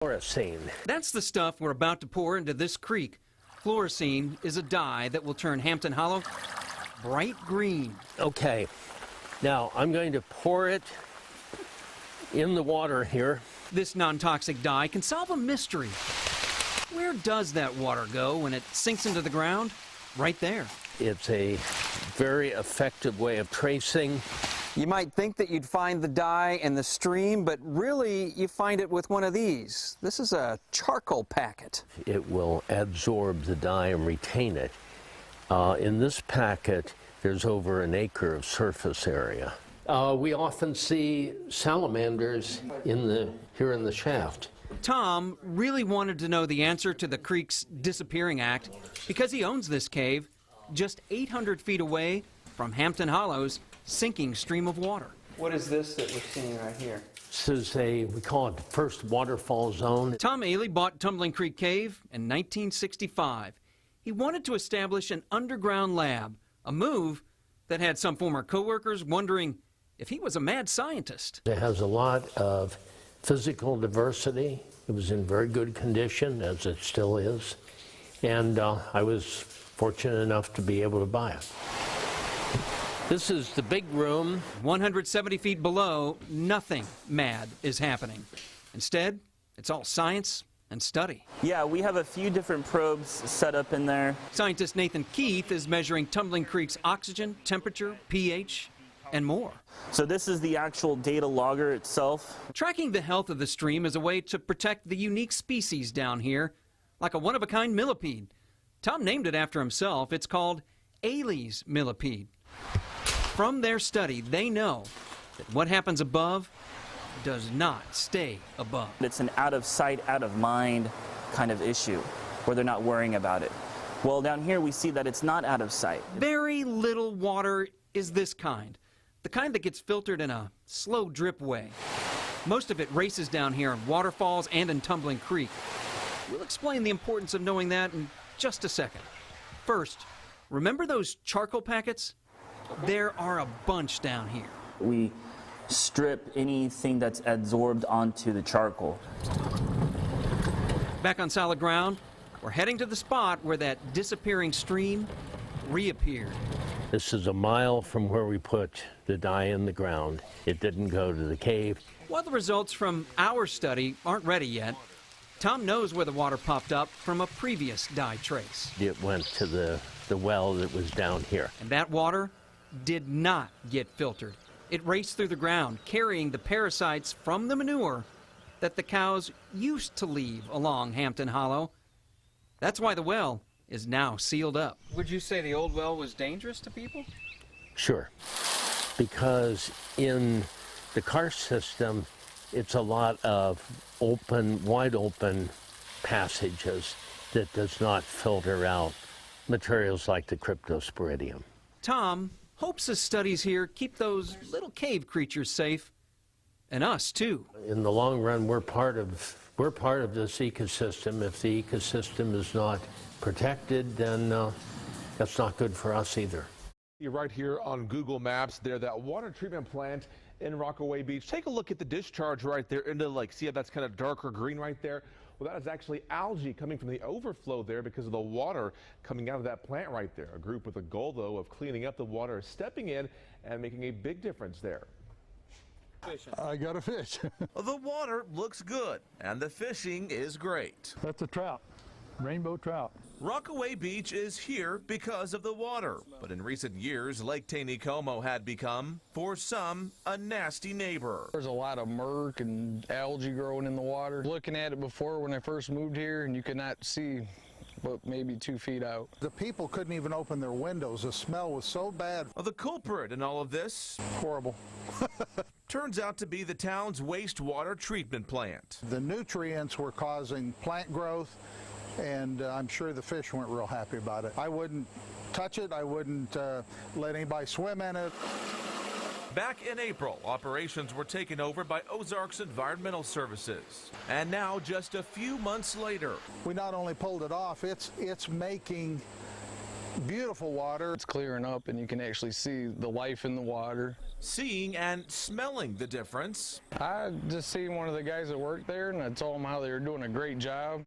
Fluorescein. That's the stuff we're about to pour into this creek. Fluorescein is a dye that will turn Hampton Hollow bright green. Okay, now I'm going to pour it in the water here. This non-toxic dye can solve a mystery. Where does that water go when it sinks into the ground? Right there. It's a very effective way of tracing. You might think that you'd find the dye in the stream, but really you find it with one of these. This is a charcoal packet. It will absorb the dye and retain it. In this packet, there's over an acre of surface area. We often see salamanders here in the shaft. Tom really wanted to know the answer to the creek's disappearing act because he owns this cave just 800 feet away from Hampton Hollow's sinking stream of water. What is this that we're seeing right here? This is we call it the first waterfall zone. Tom Ailey bought Tumbling Creek Cave in 1965. He wanted to establish an underground lab, a move that had some former coworkers wondering if he was a mad scientist. It has a lot of physical diversity. It was in very good condition, as it still is. And I was fortunate enough to be able to buy it. This is the big room. 170 feet below, nothing mad is happening. Instead, it's all science and study. Yeah, we have a few different probes set up in there. Scientist Nathan Keith is measuring Tumbling Creek's oxygen, temperature, pH, and more. So this is the actual data logger itself. Tracking the health of the stream is a way to protect the unique species down here, like a one-of-a-kind millipede. Tom named it after himself. It's called Ailey's millipede. From their study, they know that what happens above does not stay above. It's an out of sight, out of mind kind of issue where they're not worrying about it. Well, down here we see that it's not out of sight. Very little water is this kind, the kind that gets filtered in a slow drip way. Most of it races down here in waterfalls and in Tumbling Creek. We'll explain the importance of knowing that in just a second. First, remember those charcoal packets? There are a bunch down here. We strip anything that's absorbed onto the charcoal. Back on solid ground, we're heading to the spot where that disappearing stream reappeared. This is a mile from where we put the dye in the ground. It didn't go to the cave. While the results from our study aren't ready yet, Tom knows where the water popped up from a previous dye trace. It went to the well that was down here. And that water did not get filtered. It raced through the ground, carrying the parasites from the manure that the cows used to leave along Hampton Hollow. That's why the well is now sealed up. Would you say the old well was dangerous to people? Sure, because in the karst system, it's a lot of wide open passages that does not filter out materials like the cryptosporidium. Tom hopes his studies here keep those little cave creatures safe, and us too. In the long run, we're part of this ecosystem. If the ecosystem is not protected, then that's not good for us either. You're right here on Google Maps there, that water treatment plant in Rockaway Beach. Take a look at the discharge right there into the lake. See how that's kind of darker green right there? Well, that is actually algae coming from the overflow there because of the water coming out of that plant right there. A group with a goal, though, of cleaning up the water is stepping in and making a big difference there. I got a fish. The water looks good, and the fishing is great. That's a trout, rainbow trout. Rockaway Beach is here because of the water, but in recent years, Lake Taneycomo had become, for some, a nasty neighbor. There's a lot of murk and algae growing in the water. Looking at it before when I first moved here, and you could not see but maybe 2 feet out. The people couldn't even open their windows. The smell was so bad. The culprit in all of this Horrible. turns out to be the town's wastewater treatment plant. The nutrients were causing plant growth, and I'm sure the fish weren't real happy about it. I wouldn't touch it. I wouldn't let anybody swim in it. Back in April, operations were taken over by Ozarks Environmental Services. And now, just a few months later, We not only pulled it off, it's making beautiful water. It's clearing up, and you can actually see the life in the water. seeing and smelling the difference. I just seen one of the guys that worked there, and I told him how they were doing a great job.